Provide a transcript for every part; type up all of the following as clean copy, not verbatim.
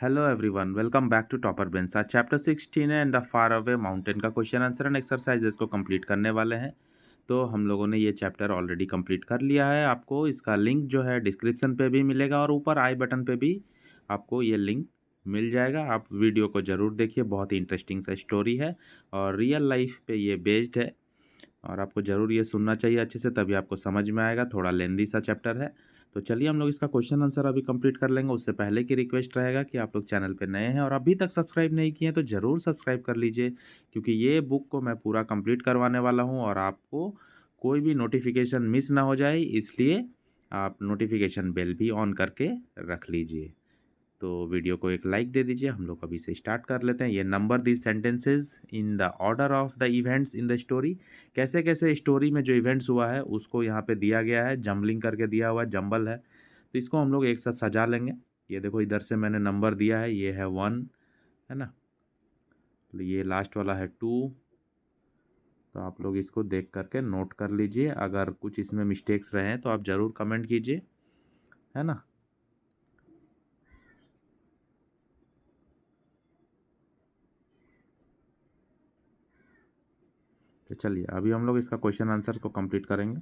Hello everyone, welcome back to Topper Bench. आज chapter 16 है and the far away mountain का question answer and exercises को complete करने वाले हैं। तो हम लोगों ने ये चैप्टर ऑलरेडी कंप्लीट कर लिया है। आपको इसका लिंक जो है डिस्क्रिप्शन पे भी मिलेगा और ऊपर आई बटन पे भी आपको ये लिंक मिल जाएगा। आप वीडियो को ज़रूर देखिए, बहुत ही इंटरेस्टिंग सा स्टोरी है और रियल लाइफ पे ये बेस्ड है और आपको ज़रूर ये सुनना चाहिए अच्छे से, तभी आपको समझ में आएगा। थोड़ा लेंदी सा चैप्टर है। तो चलिए हम लोग इसका क्वेश्चन आंसर अभी कंप्लीट कर लेंगे। उससे पहले की रिक्वेस्ट रहेगा कि आप लोग चैनल पे नए हैं और अभी तक सब्सक्राइब नहीं किए हैं तो ज़रूर सब्सक्राइब कर लीजिए, क्योंकि ये बुक को मैं पूरा कंप्लीट करवाने वाला हूँ और आपको कोई भी नोटिफिकेशन मिस ना हो जाए, इसलिए आप नोटिफिकेशन बेल भी ऑन करके रख लीजिए। तो वीडियो को एक लाइक दे दीजिए। हम लोग अभी से स्टार्ट कर लेते हैं। ये number these sentences in the order of the events in the story. कैसे कैसे स्टोरी में जो इवेंट्स हुआ है उसको यहाँ पे दिया गया है, जम्बलिंग करके दिया हुआ है, जंबल है। तो इसको हम लोग एक साथ सजा लेंगे। ये देखो, इधर से मैंने नंबर दिया है, ये है 1, है ना। तो ये लास्ट वाला है 2। तो आप लोग इसको देख करके नोट कर लीजिए। अगर कुछ इसमें मिस्टेक्स रहे हैं तो आप ज़रूर कमेंट कीजिए, है ना। तो चलिए अभी हम लोग इसका क्वेश्चन आंसर को कंप्लीट करेंगे।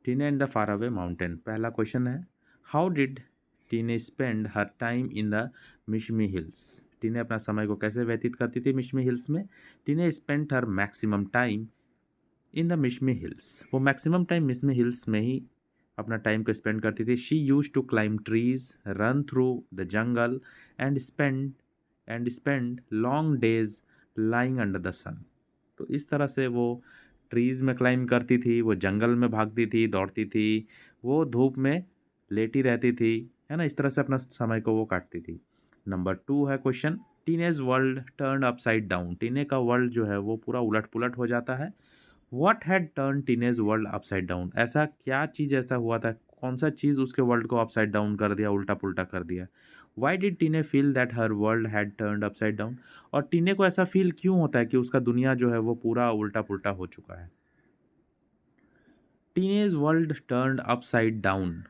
टीने in the far away mountain, पहला क्वेश्चन है, हाउ डिड टीने spend her time in the Mishmi hills. टीने अपना समय को कैसे व्यतीत करती थी मिशमी हिल्स में। Tine spend her maximum time in the Mishmi hills, वो मैक्सिमम टाइम मिशमी हिल्स में ही अपना टाइम को स्पेंड करती थी। She use to climb trees, run through the jungle and spend long days lying under the sun. तो इस तरह से वो ट्रीज़ में क्लाइंब करती थी, वो जंगल में भागती थी, दौड़ती थी, वो धूप में लेटी रहती थी, है ना। इस तरह से अपना समय को वो काटती थी। नंबर 2 है question, teenage world turn upside down. टीने का वर्ल्ड जो है वो पूरा उलट पुलट हो जाता है। What had turn teenage world upside down, ऐसा क्या चीज़ ऐसा हुआ था, कौन सा चीज़ उसके वर्ल्ड को अपसाइड डाउन कर दिया, उल्टा पुल्टा कर दिया। वाई डिड टीने felt that her world had turned upside down, और टीने को ऐसा फील क्यों होता है कि उसका दुनिया जो है वो पूरा उल्टा पुल्टा हो चुका है। Teenage world turned upside down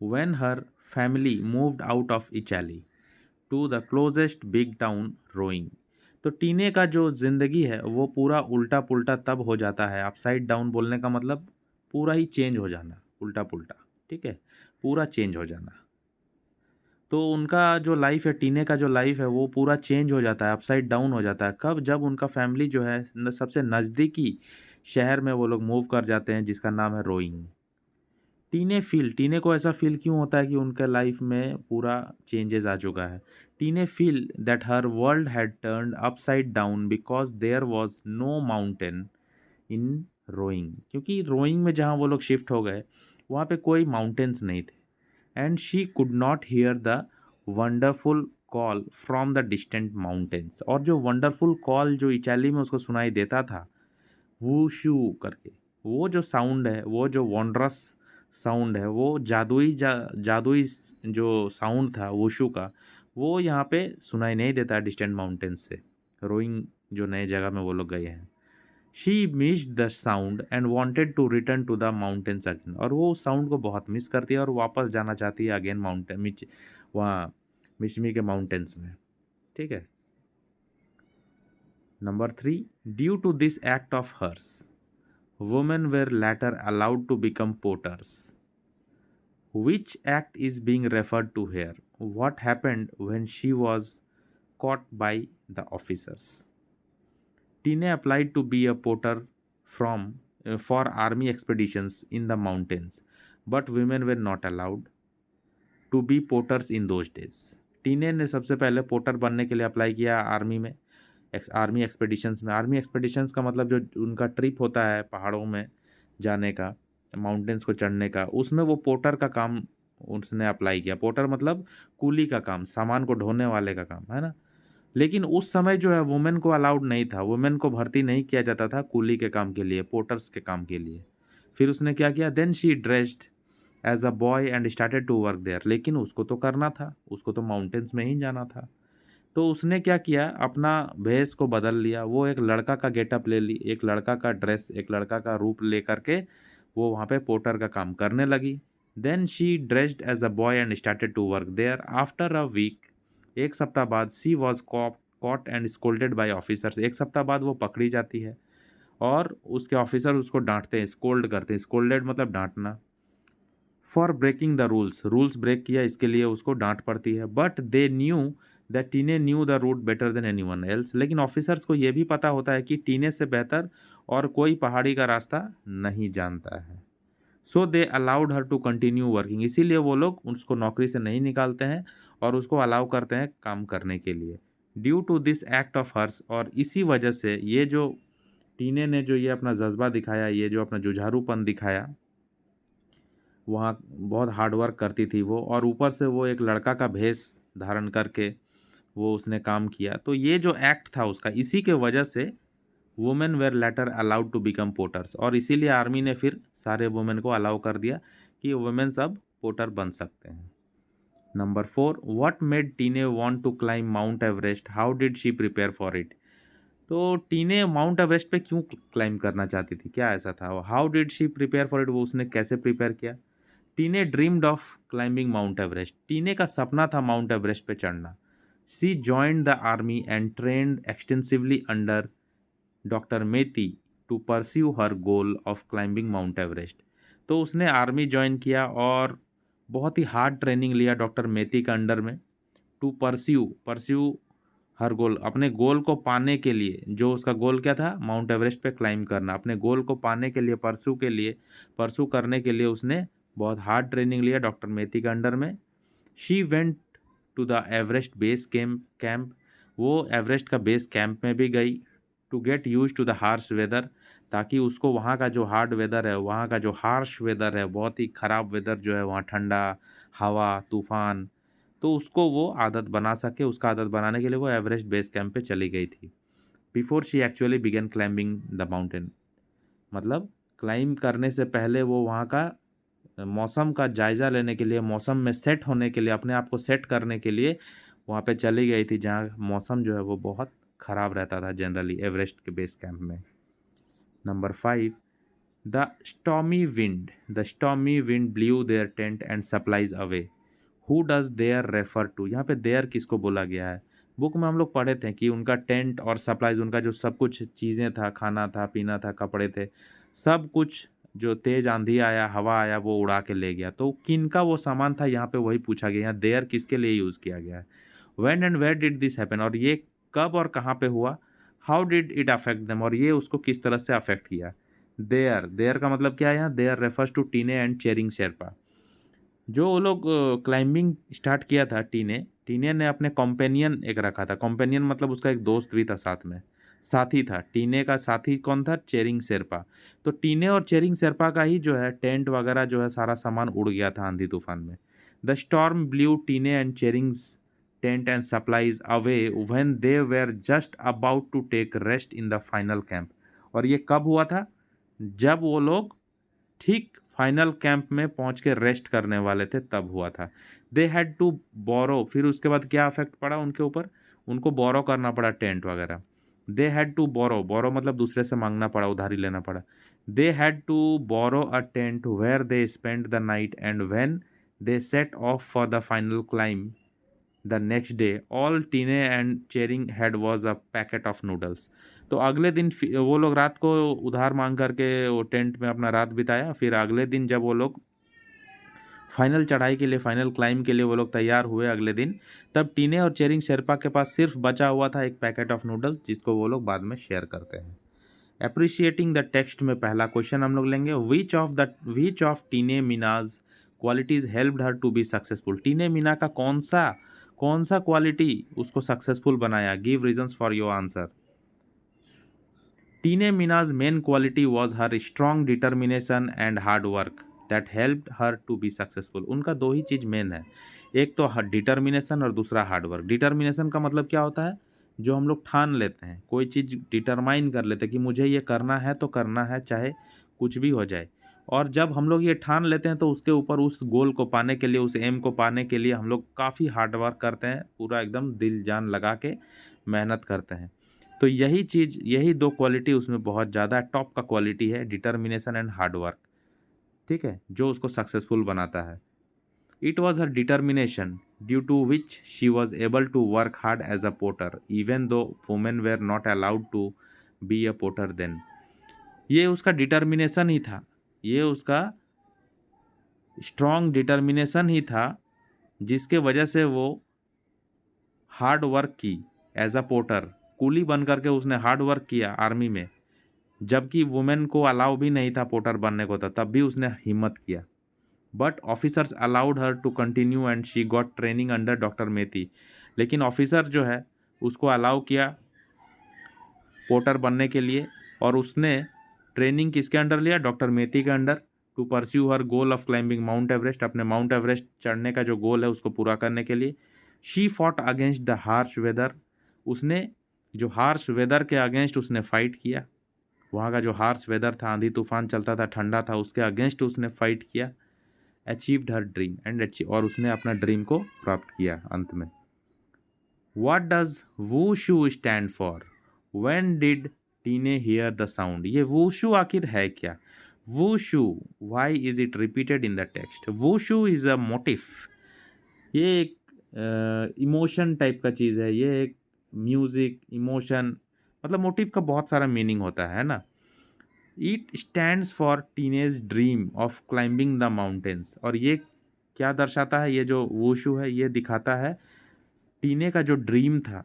when her family moved out of Italy to the closest big town rowing। तो टीने का जो ज़िंदगी है वो पूरा उल्टा पुल्टा तब हो जाता है। अपसाइड डाउन बोलने का मतलब पूरा ही चेंज हो जाना, उल्टा पुल्टा, ठीक है, पूरा चेंज हो जाना। तो उनका जो लाइफ है, टीने का जो लाइफ है वो पूरा चेंज हो जाता है, अपसाइड डाउन हो जाता है। कब? जब उनका फैमिली जो है सबसे नज़दीकी शहर में वो लोग मूव कर जाते हैं, जिसका नाम है रोइंग। टीने को ऐसा फील क्यों होता है कि उनके लाइफ में पूरा चेंजेस आ चुका है। Tinay felt that her world had turned upside down because there was no mountain in Roing, क्योंकि रोइंग में जहाँ वो लोग शिफ्ट हो गए वहाँ पे कोई माउंटेन्स नहीं थे। And she could not here the wonderful call from the distant mountains, और जो वंडरफुल कॉल जो इटैली में उसको सुनाई देता था, वूशू करके, वो जो साउंड है, वो जो वॉन्ड्रस साउंड है, वो जादुई जो साउंड था वूशू का, वो यहाँ पे सुनाई नहीं देता डिस्टेंट माउंटेन्स से। रोइंग जो नए जगह में वो लोग गए हैं। She missed the sound and wanted to return to the mountains again, और वो उस साउंड को बहुत मिस करती है और वापस जाना चाहती है अगेन माउंटेन, वहाँ मिशमी के माउंटेन्स में, ठीक है। Number 3, due to this act of hers women were later allowed to become potters. Which act is being referred to here? What happened when she was caught by the officers? Tina applied to be a potter for army expeditions in the mountains, but women were not allowed to be potters in those days. टीने ने सबसे पहले Potter बनने के लिए apply किया army में, army expeditions में। आर्मी एक्सपेडिशंस का मतलब जो उनका ट्रिप होता है पहाड़ों में जाने का, माउंटेन्स को चढ़ने का, उसमें वो पोटर का काम उसने अप्लाई किया। पोटर मतलब कूली का काम, सामान को ढोने वाले का काम, है ना। लेकिन उस समय जो है वुमेन को अलाउड नहीं था, वुमेन को भर्ती नहीं किया जाता था कूली के काम के लिए, पोटर्स के काम के लिए। फिर उसने क्या किया, then she dressed as a boy and started to work there. लेकिन उसको तो करना था, उसको तो माउंटेन्स में ही जाना था। तो उसने क्या किया, अपना भेष को बदल लिया। वो एक लड़का का गेटअप ले ली, एक लड़का का ड्रेस, एक लड़का का रूप ले करके वो वहाँ पे पोर्टर का काम करने लगी। Then she dressed as a boy and started to work there after a week. एक सप्ताह बाद she was caught and scolded by officers. एक सप्ताह बाद वो पकड़ी जाती है और उसके ऑफिसर उसको डांटते हैं, स्कोल्ड करते हैं। स्कोल्डेड मतलब डांटना। For breaking the rules, rules break किया इसके लिए उसको डांट पड़ती है। But they knew that Tine knew the route better than anyone else. लेकिन ऑफिसर्स को ये भी पता होता है कि टीने से बेहतर और कोई पहाड़ी का रास्ता नहीं जानता है। So they allowed her to continue working. इसीलिए वो लोग उसको नौकरी से नहीं निकालते हैं और उसको अलाउ करते हैं काम करने के लिए। Due to this act of hers, और इसी वजह से ये जो टीने ने जो ये अपना जज्बा दिखाया, ये जो अपना जुझारूपन दिखाया, वहाँ बहुत हार्ड वर्क करती थी वो, और ऊपर से वो एक लड़का का भेष धारण करके वो उसने काम किया। तो ये जो एक्ट था उसका, इसी के वजह से women were later allowed to become porters, और इसीलिए आर्मी ने फिर सारे वुमेन को अलाउ कर दिया कि वुमेन सब पोटर बन सकते हैं। Number 4, what made Tinay want to climb Mount Everest, how did she prepare for it. तो टीने माउंट एवरेस्ट पे क्यों क्लाइंब करना चाहती थी, क्या ऐसा था, how did she prepare for it, वो उसने कैसे प्रिपेयर किया। Tinay dreamed of climbing Mount Everest, Tinay का सपना था माउंट एवरेस्ट पे चढ़ना। She joined the army and trained extensively under doctor Meti to pursue her goal of climbing Mount Everest. तो उसने आर्मी ज्वाइन किया और बहुत ही हार्ड ट्रेनिंग लिया डॉक्टर मेती के अंडर में। टू परस्यू हर गोल, अपने गोल को पाने के लिए, जो उसका गोल क्या था, माउंट एवरेस्ट पे क्लाइंब करना, अपने गोल को पाने के लिए, परसू करने के लिए उसने बहुत हार्ड ट्रेनिंग लिया डॉक्टर मेती के अंडर में। She went to the Everest base camp, वो एवरेस्ट का बेस कैंप में भी गई। To get use to the harsh weather, ताकि उसको वहाँ का जो हार्ड वेदर है, वहाँ का जो हार्श वेदर है, बहुत ही ख़राब वेदर जो है वहाँ, ठंडा, हवा, तूफान, तो उसको वो आदत बना सके। उसका आदत बनाने के लिए वो एवरेस्ट बेस कैंप पे चली गई थी। Before she actually began climbing the mountain, मतलब क्लाइंब करने से पहले वो वहाँ का मौसम का जायज़ा लेने के लिए, मौसम में सेट होने के लिए, अपने आप को सेट करने के लिए वहाँ पे चली गई थी, जहाँ मौसम जो है वो बहुत ख़राब रहता था जनरली एवरेस्ट के बेस कैंप में। Number 5, the stormy wind blew their tent and supplies away. Who does their refer to, यहाँ पे देयर किसको बोला गया है। बुक में हम लोग पढ़े थे कि उनका टेंट और सप्लाइज, उनका जो सब कुछ चीज़ें था, खाना था, पीना था, कपड़े थे, सब कुछ जो तेज आंधी आया, हवा आया, वो उड़ा के ले गया। तो किनका वो सामान था, यहाँ पे वही पूछा गया। यहाँ देयर किसके लिए यूज़ किया गया है। When and where did this happen, और ये कब और कहाँ पे हुआ। How did it affect them, और ये उसको किस तरह से अफेक्ट किया। देयर का मतलब क्या है यहाँ, देयर रेफर्स टू टीने एंड चेरिंग शेरपा। जो वो लोग क्लाइंबिंग स्टार्ट किया था, टीने टीने ने अपने कॉम्पेनियन एक रखा था। कॉम्पेनियन मतलब उसका एक दोस्त भी था साथ में, साथी था। टीने का साथी कौन था, चेरिंग शेरपा। तो टीने और चेरिंग शेरपा का ही जो है टेंट वगैरह जो है सारा सामान उड़ गया था आंधी तूफान में। The storm blew Tine and Chhering's tent and supplies away when they were just about to take rest in the final camp. और ये कब हुआ था, जब वो लोग ठीक फाइनल कैंप में पहुंच के रेस्ट करने वाले थे, तब हुआ था। दे हैड टू बोरो, फिर उसके बाद क्या इफेक्ट पड़ा उनके ऊपर, उनको बोरो करना पड़ा टेंट वगैरह। दे हैड टू बोरो, बोरो मतलब दूसरे से मांगना पड़ा, उधारी लेना पड़ा। They had to borrow a tent where they spend the night and when they set off for the final climb the next day all Tine and Chhering had was a packet of noodles. तो अगले दिन वो लोग रात को उधार मांग करके वो टेंट में अपना रात बिताया। फिर अगले दिन जब वो लोग फाइनल चढ़ाई के लिए, फाइनल क्लाइंब के लिए वो लोग तैयार हुए अगले दिन, तब टीने और चेरिंग शेरपा के पास सिर्फ बचा हुआ था एक पैकेट ऑफ नूडल्स, जिसको वो लोग बाद में शेयर करते हैं। अप्रिशिएटिंग द टेक्स्ट में पहला क्वेश्चन हम लोग लेंगे, which of Tine Meena's qualities helped her to be successful. Tine Meena का कौन सा क्वालिटी उसको सक्सेसफुल बनाया। Give reasons for your answer. Tine Meena's main quality was her strong determination and hard work that helped her to be successful. उनका दो ही चीज़ मेन है, एक तो डिटर्मिनेशन और दूसरा हार्ड वर्क। डिटर्मिनेशन का मतलब क्या होता है, जो हम लोग ठान लेते हैं, कोई चीज़ डिटरमाइन कर लेते हैं कि मुझे ये करना है तो करना है, चाहे कुछ भी हो जाए। और जब हम लोग ये ठान लेते हैं तो उसके ऊपर, उस गोल को पाने के लिए, उस एम को पाने के लिए हम लोग काफ़ी हार्ड वर्क करते हैं, पूरा एकदम दिल जान लगा के मेहनत करते हैं। तो यही चीज़, यही दो क्वालिटी उसमें बहुत ज़्यादा टॉप का क्वालिटी है, डिटर्मिनेशन एंड हार्ड वर्क। ठीक है, जो उसको सक्सेसफुल बनाता है। It was her determination due to which she was able to work hard as a porter even though women were not allowed to be a porter then. ये उसका determination ही था, ये उसका स्ट्रॉन्ग डिटर्मिनेशन ही था, जिसके वजह से वो हार्ड वर्क की एज अ पोटर, कूली बन करके उसने हार्ड वर्क किया आर्मी में, जबकि वुमेन को अलाउ भी नहीं था पोटर बनने को था, तब भी उसने हिम्मत किया। But officers allowed her to continue and she got training under doctor Methi. लेकिन ऑफिसर जो है उसको अलाउ किया पोटर बनने के लिए, और उसने ट्रेनिंग किसके अंडर लिया? डॉक्टर मेथी के under. To pursue her goal of climbing Mount Everest, अपने माउंट एवरेस्ट चढ़ने का जो गोल है उसको पूरा करने के लिए। She fought against the harsh weather, उसने जो हार्श वेदर के अगेंस्ट उसने फाइट किया, वहाँ का जो हार्श वेदर था, आंधी तूफान चलता था, ठंडा था, उसके अगेंस्ट उसने फाइट किया। अचीव्ड हर ड्रीम एंड और उसने अपना ड्रीम को प्राप्त किया अंत में। What does wushu stand for? When did टीने hear the sound? ये wushu आखिर है क्या? Wushu, why is it repeated in the text? Wushu is a motif. ये एक इमोशन टाइप का चीज़ है, ये एक म्यूज़िक इमोशन, मतलब मोटिव का बहुत सारा मीनिंग होता है ना। It stands for teenage dream of climbing the mountains, और ये क्या दर्शाता है? ये जो वूशू है ये दिखाता है टीने का जो ड्रीम था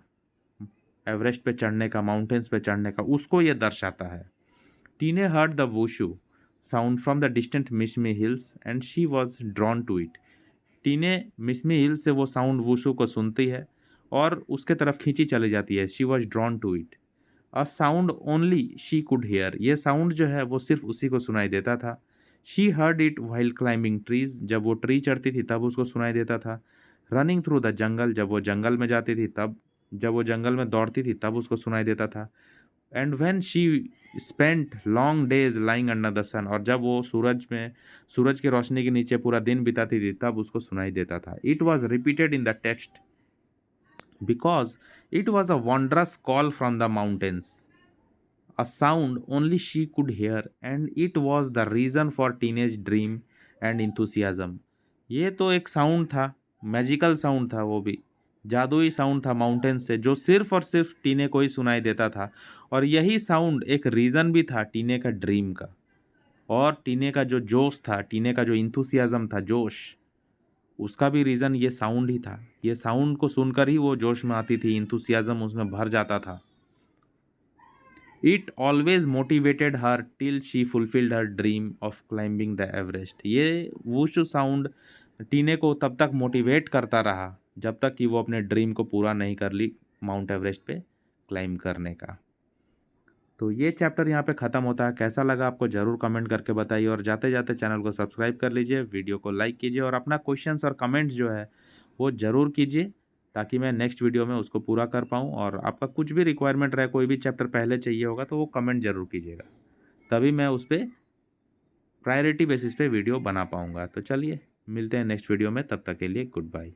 एवरेस्ट पे चढ़ने का, माउंटेन्स पे चढ़ने का, उसको ये दर्शाता है। Tinay heard the whoosh sound from the distant Mishmi hills and she was drawn to it. Tinay Mishmi हिल से वो साउंड वूशू को सुनती है और उसके तरफ खींची चली जाती है। She was drawn to it. A sound only she could hear, ये साउंड जो है वो सिर्फ उसी को सुनाई देता था। She heard it while climbing trees, जब वो ट्री चढ़ती थी तब उसको सुनाई देता था। रनिंग थ्रू द जंगल, जब वो जंगल में जाती थी तब, जब वो जंगल में दौड़ती थी तब उसको सुनाई देता था। And when she spent long days lying under the sun, और जब वो सूरज की रोशनी के नीचे पूरा दिन बिताती थी तब उसको सुनाई देता था। It was repeated in the text because it was a wondrous call from the mountains, a sound only she could hear, and it was the reason for teenage dream and enthusiasm. ये तो एक sound था, magical sound था, वो भी जादुई sound था mountain से, जो सिर्फ और सिर्फ टीने को ही सुनाई देता था। और यही साउंड एक रीज़न भी था टीने का ड्रीम का, और टीने का जो जोश था, टीने का जो इंथुसियाज़म था, जोश, उसका भी रीज़न ये साउंड ही था। ये साउंड को सुनकर ही वो जोश में आती थी, इंथुसियाज़म उसमें भर जाता था। It always motivated her till she fulfilled her dream of climbing the Everest. ये वुशु साउंड टीने को तब तक मोटिवेट करता रहा जब तक कि वो अपने ड्रीम को पूरा नहीं कर ली माउंट एवरेस्ट पे क्लाइंब करने का। तो ये चैप्टर यहाँ पे ख़त्म होता है। कैसा लगा आपको ज़रूर कमेंट करके बताइए, और जाते जाते चैनल को सब्सक्राइब कर लीजिए, वीडियो को लाइक कीजिए, और अपना क्वेश्चंस और कमेंट्स जो है वो ज़रूर कीजिए, ताकि मैं नेक्स्ट वीडियो में उसको पूरा कर पाऊँ। और आपका कुछ भी रिक्वायरमेंट रहे, कोई भी चैप्टर पहले चाहिए होगा तो वो कमेंट ज़रूर कीजिएगा, तभी मैं उस पर प्रायोरिटी बेसिस पे वीडियो बना पाऊँगा। तो चलिए मिलते हैं नेक्स्ट वीडियो में, तब तक के लिए गुड बाय।